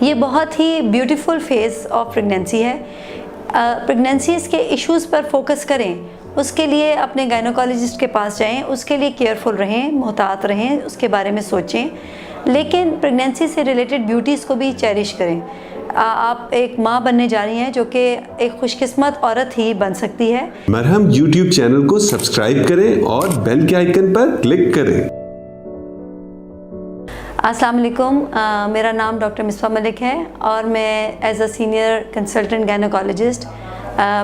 ये बहुत ही beautiful phase of pregnancy है। प्रेगनेंसीज़ के इश्यूज़ पर फोकस करें, उसके लिए अपने गायनोकोलॉजिस्ट के पास जाएं, उसके लिए केयरफुल रहें, मोहतात रहें, उसके बारे में सोचें, लेकिन प्रेगनेंसी से रिलेटेड ब्यूटीज़ को भी चेरिश करें। आप एक माँ बनने जा रही हैं जो कि एक खुशकिस्मत औरत ही बन सकती है। मरहम यूट्यूब चैनल को सब्सक्राइब करें और बेल के आइकन पर क्लिक करें। अस्सलाम वालेकुम, मेरा नाम डॉक्टर मिसबा मलिक है और मैं as a senior consultant gynaecologist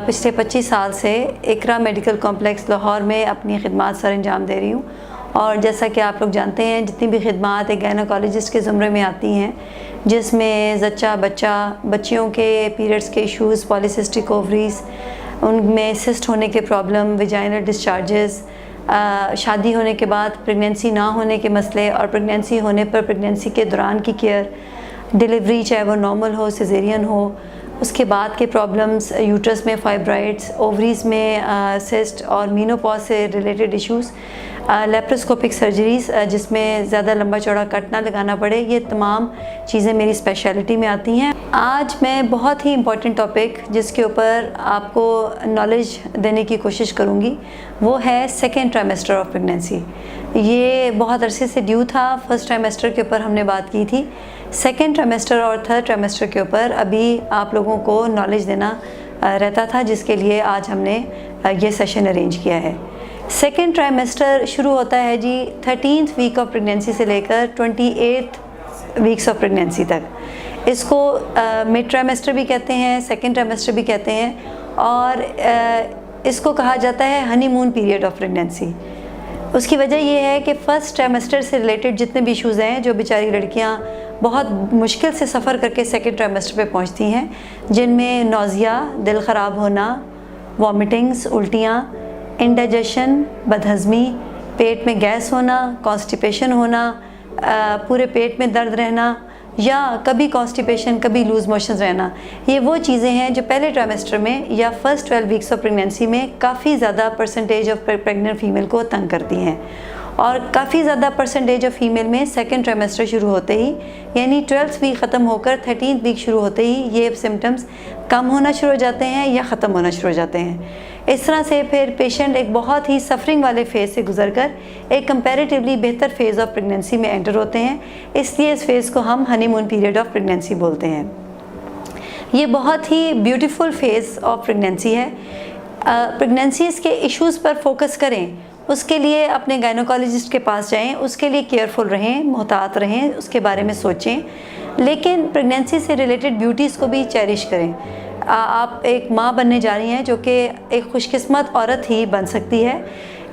पिछले 25 साल से इकरा मेडिकल कॉम्प्लेक्स लाहौर में अपनी खिदमात सर अंजाम दे रही हूँ। और जैसा कि आप लोग जानते हैं, जितनी भी खिदमात एक गायनोकोलॉजिस्ट के ज़ुमरे में आती हैं, जिसमें ज़च्चा बच्चा, बच्चियों के पीरियड्स के इश्यूज़, पॉलीसिस्टिक ओवरीज़, उनमें सिस्ट होने के प्रॉब्लम, विजाइनल डिस्चार्जेस, शादी होने के बाद प्रेगनेंसी ना होने के मसले और प्रेगनेंसी होने पर प्रेगनेंसी के दौरान की केयर, डिलीवरी चाहे वो नॉर्मल हो, सिजेरियन हो, उसके बाद के प्रॉब्लम्स, यूट्रस में फाइब्राइड्स, ओवरीज़ में सिस्ट और मीनोपॉज से रिलेटेड इश्यूज़, लेप्रोस्कोपिक सर्जरीज़ जिसमें ज़्यादा लंबा चौड़ा कट ना लगाना पड़े, ये तमाम चीज़ें मेरी स्पेशलिटी में आती हैं। आज मैं बहुत ही इम्पॉर्टेंट टॉपिक जिसके ऊपर आपको नॉलेज देने की कोशिश करूँगी, वो है सेकेंड ट्राइमेस्टर ऑफ प्रेगनेंसी। ये बहुत अरसे से ड्यू था। फर्स्ट ट्राइमेस्टर के ऊपर हमने बात की थी। सेकेंड ट्राइमेस्टर और थर्ड ट्राइमेस्टर के ऊपर अभी आप लोगों को नॉलेज देना रहता था, जिसके लिए आज हमने ये सेशन अरेंज किया है। सेकेंड ट्राइमेस्टर शुरू होता है जी 13th वीक ऑफ प्रेगनेंसी से लेकर 28th वीक्स ऑफ प्रेगनेंसी तक। इसको मिड ट्राइमेस्टर भी कहते हैं, सेकेंड ट्राइमेस्टर भी कहते हैं, और इसको कहा जाता है हनीमून पीरियड ऑफ प्रेगनेंसी। उसकी वजह ये है कि फ़र्स्ट ट्राइमेस्टर से रिलेटेड जितने भी इशूज़ हैं, जो बेचारी लड़कियां बहुत मुश्किल से सफ़र करके सेकेंड ट्राइमेस्टर पे पहुंचती हैं, जिनमें नौज़िया, दिल ख़राब होना, वॉमिटिंग्स, उल्टियाँ, इंडाइजेशन, बदहज़मी, पेट में गैस होना, कॉन्स्टिपेशन होना, पूरे पेट में दर्द रहना, या कभी कॉन्स्टिपेशन, कभी लूज़ मोशंस रहना, ये वो चीज़ें हैं जो पहले ट्राइमेस्टर में या फर्स्ट 12 वीक्स ऑफ प्रेगनेंसी में काफ़ी ज़्यादा परसेंटेज ऑफ प्रेग्नेंट फीमेल को तंग करती हैं। और काफ़ी ज़्यादा परसेंटेज ऑफ फीमेल में सेकेंड ट्राइमेस्टर शुरू होते ही, यानी 12th वीक ख़त्म होकर 13th वीक शुरू होते ही ये सिम्टम्स कम होना शुरू हो जाते हैं या ख़त्म होना शुरू हो जाते हैं। इस तरह से फिर पेशेंट एक बहुत ही सफरिंग वाले फेज़ से गुजरकर एक कंपैरेटिवली बेहतर फेज़ ऑफ प्रेगनेंसी में एंटर होते हैं। इसलिए इस फेज़ को हम हनीमून पीरियड ऑफ प्रेगनेंसी बोलते हैं। ये बहुत ही ब्यूटीफुल फेज़ ऑफ प्रेगनेंसी है। प्रेगनेंसीज़ के इश्यूज़ पर फोकस करें, उसके लिए अपने गायनोकोलॉजिस्ट के पास जाएं, उसके लिए केयरफुल रहें, मोहतात रहें, उसके बारे में सोचें, लेकिन प्रेगनेंसी से रिलेटेड ब्यूटीज़ को भी चेरिश करें। आप एक माँ बनने जा रही हैं जो कि एक खुशकिस्मत औरत ही बन सकती है।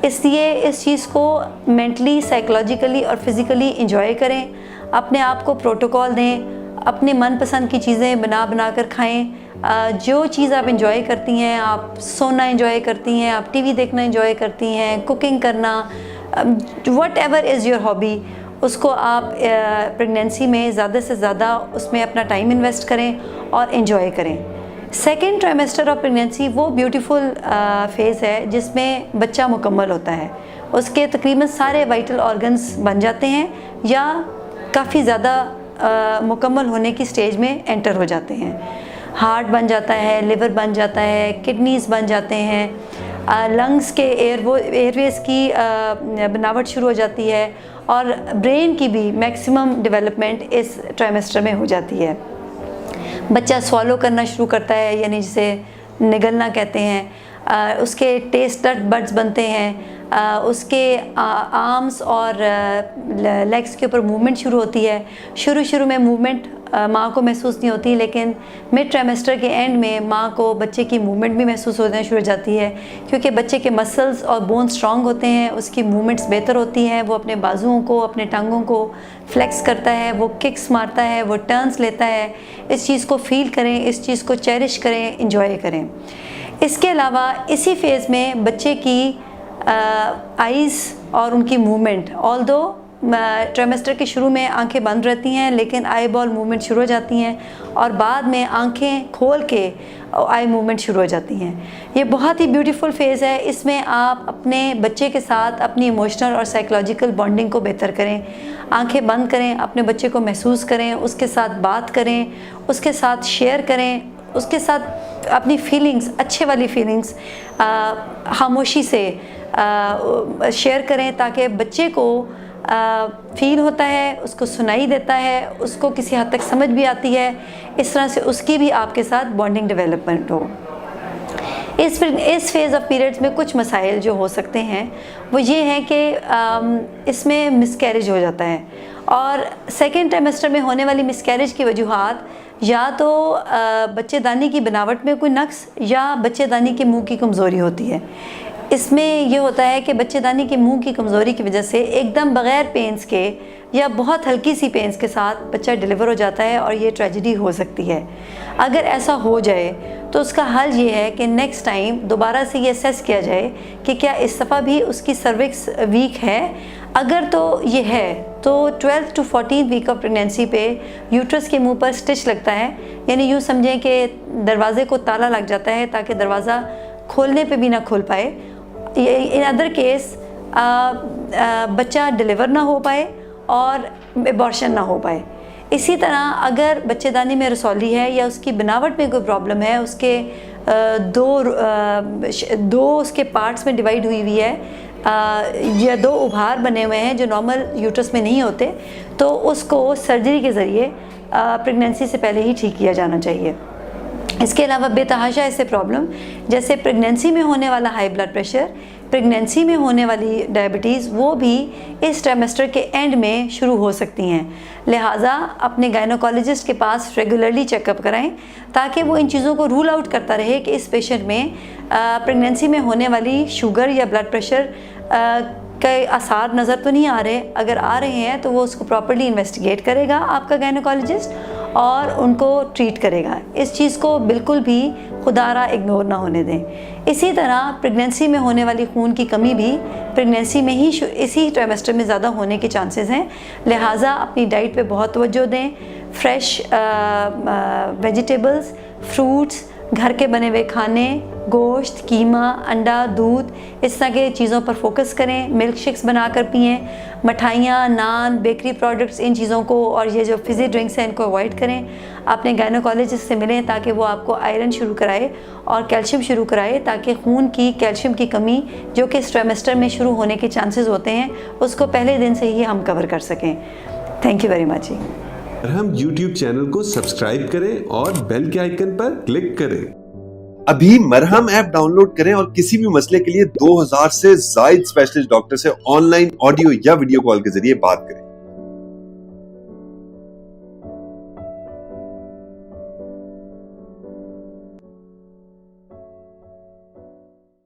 इसलिए इस चीज़ को मेंटली, साइकोलॉजिकली और फिज़िकली इंजॉय करें। अपने आप को प्रोटोकॉल दें, अपने मनपसंद की चीज़ें बना कर खाएं। जो चीज़ आप इंजॉय करती हैं, आप सोना इंजॉय करती हैं, आप टीवी देखना इंजॉय करती हैं, कुकिंग करना, what ever is your hobby, उसको आप प्रेगनेंसी में ज़्यादा से ज़्यादा उसमें अपना टाइम इन्वेस्ट करें और इन्जॉय करें। सेकेंड ट्राइमेस्टर ऑफ प्रेगनेंसी वो ब्यूटीफुल फेज़ है जिसमें बच्चा मुकम्मल होता है। उसके तकरीबन सारे वाइटल ऑर्गन्स बन जाते हैं या काफ़ी ज़्यादा मुकम्मल होने की स्टेज में एंटर हो जाते हैं। हार्ट बन जाता है, लिवर बन जाता है, किडनीज़ बन जाते हैं, लंग्स के एयरवेज़ की बनावट शुरू हो जाती है, और ब्रेन की भी मैक्सिमम डेवलपमेंट इस ट्राइमेस्टर में हो जाती है। बच्चा स्वॉलो करना शुरू करता है, यानी जिसे निगलना कहते हैं। उसके टेस्ट बड्स बनते हैं, उसके आर्म्स और लेग्स के ऊपर मूवमेंट शुरू होती है। शुरू में मूवमेंट माँ को महसूस नहीं होती, लेकिन मिड ट्राइमेस्टर के एंड में माँ को बच्चे की मूवमेंट भी महसूस होना शुरू हो जाती है, क्योंकि बच्चे के मसल्स और बोन स्ट्रॉन्ग होते हैं, उसकी मूवमेंट्स बेहतर होती हैं। वो अपने बाजुओं को, अपने टांगों को फ्लेक्स करता है, वो किक्स मारता है, वो टर्न्स लेता है। इस चीज़ को फील करें, इस चीज़ को चेरिश करें, इंजॉय करें। इसके अलावा इसी फेज़ में बच्चे की आइज़ और उनकी मूवमेंट ऑल्दो ट्राइमेस्टर के शुरू में आंखें बंद रहती हैं, लेकिन आई बॉल मूवमेंट शुरू हो जाती हैं और बाद में आंखें खोल के आई मूवमेंट शुरू हो जाती हैं। ये बहुत ही ब्यूटीफुल फेज़ है। इसमें आप अपने बच्चे के साथ अपनी इमोशनल और साइकोलॉजिकल बॉन्डिंग को बेहतर करें। आंखें बंद करें, अपने बच्चे को महसूस करें, उसके साथ बात करें, उसके साथ शेयर करें, उसके साथ अपनी फीलिंग्स, अच्छे वाली फीलिंग्स खामोशी से शेयर करें, ताकि बच्चे को फील होता है, उसको सुनाई देता है, उसको किसी हद तक समझ भी आती है। इस तरह से उसकी भी आपके साथ बॉन्डिंग डेवलपमेंट हो। इस फेज़ ऑफ पीरियड्स में कुछ मसाइल जो हो सकते हैं वो ये हैं कि इसमें मिसकैरेज हो जाता है, और सेकेंड ट्राइमेस्टर में होने वाली मिसकैरेज की वजूहात या तो बच्चेदानी की बनावट में कोई नक्स या बच्चेदानी के मुंह की कमज़ोरी होती है। इसमें यह होता है कि बच्चेदानी के मुंह की कमज़ोरी की वजह से एकदम बग़ैर पेंस के या बहुत हल्की सी पेंस के साथ बच्चा डिलीवर हो जाता है और ये ट्रेजेडी हो सकती है। अगर ऐसा हो जाए तो उसका हल ये है कि नेक्स्ट टाइम दोबारा से ये असेस किया जाए कि क्या इस दफ़ा भी उसकी सर्विक्स वीक है। अगर तो ये है तो 12th to 14th week of pregnancy पे यूट्रस के मुंह पर स्टिच लगता है, यानी यूँ समझें कि दरवाज़े को ताला लग जाता है ताकि दरवाज़ा खोलने पे भी ना खोल पाए। इन अदर केस बच्चा डिलीवर ना हो पाए और एबॉर्शन ना हो पाए। इसी तरह अगर बच्चेदानी में रसौली है या उसकी बनावट में कोई प्रॉब्लम है, उसके दो उसके पार्ट्स में डिवाइड हुई हुई है या दो उभार बने हुए हैं जो नॉर्मल यूट्रस में नहीं होते, तो उसको सर्जरी के ज़रिए प्रेगनेंसी से पहले ही ठीक किया जाना चाहिए। इसके अलावा बेतहाशा ऐसे प्रॉब्लम जैसे प्रेगनेंसी में होने वाला हाई ब्लड प्रेशर, प्रेगनेंसी में होने वाली डायबिटीज़, वो भी इस ट्राइमेस्टर के एंड में शुरू हो सकती हैं। लिहाजा अपने गायनोकोलॉजिस्ट के पास रेगुलरली चेकअप कराएं ताकि वो इन चीज़ों को रूल आउट करता रहे कि इस पेशेंट में प्रेगनेंसी में होने वाली शुगर या ब्लड प्रेशर के आसार नज़र तो नहीं आ रहे। अगर आ रहे हैं तो वो उसको प्रॉपर्ली इन्वेस्टिगेट करेगा आपका गायनोकोलॉजिस्ट और उनको ट्रीट करेगा। इस चीज़ को बिल्कुल भी खुदारा इग्नोर ना होने दें। इसी तरह प्रेगनेंसी में होने वाली खून की कमी भी प्रेगनेंसी में ही इसी ट्राइमेस्टर में ज़्यादा होने के चांसेस हैं। लिहाजा अपनी डाइट पे बहुत तवज्जो दें। फ्रेश वेजिटेबल्स, फ्रूट्स, घर के बने हुए खाने, गोश्त, कीमा, अंडा, दूध, इस तरह के चीज़ों पर फोकस करें। मिल्क शेक्स बनाकर पिएँ। मिठाइयाँ, नान, बेकरी प्रोडक्ट्स, इन चीज़ों को और ये जो फिज़ी ड्रिंक्स हैं इनको अवॉइड करें। अपने गायनोकोलॉजिस्ट से मिलें ताकि वो आपको आयरन शुरू कराए और कैल्शियम शुरू कराए, ताकि खून की कैल्शियम की कमी जो कि इस ट्राइमेस्टर में शुरू होने के चांसेस होते हैं उसको पहले दिन से ही हम कवर कर सकें। Thank you very much. हम YouTube चैनल को सब्सक्राइब करें और बेल के आइकन पर क्लिक करें। अभी मरहम ऐप डाउनलोड करें और किसी भी मसले के लिए 2000 से ज्यादा स्पेशलिस्ट डॉक्टर से ऑनलाइन ऑडियो या वीडियो कॉल के जरिए बात करें।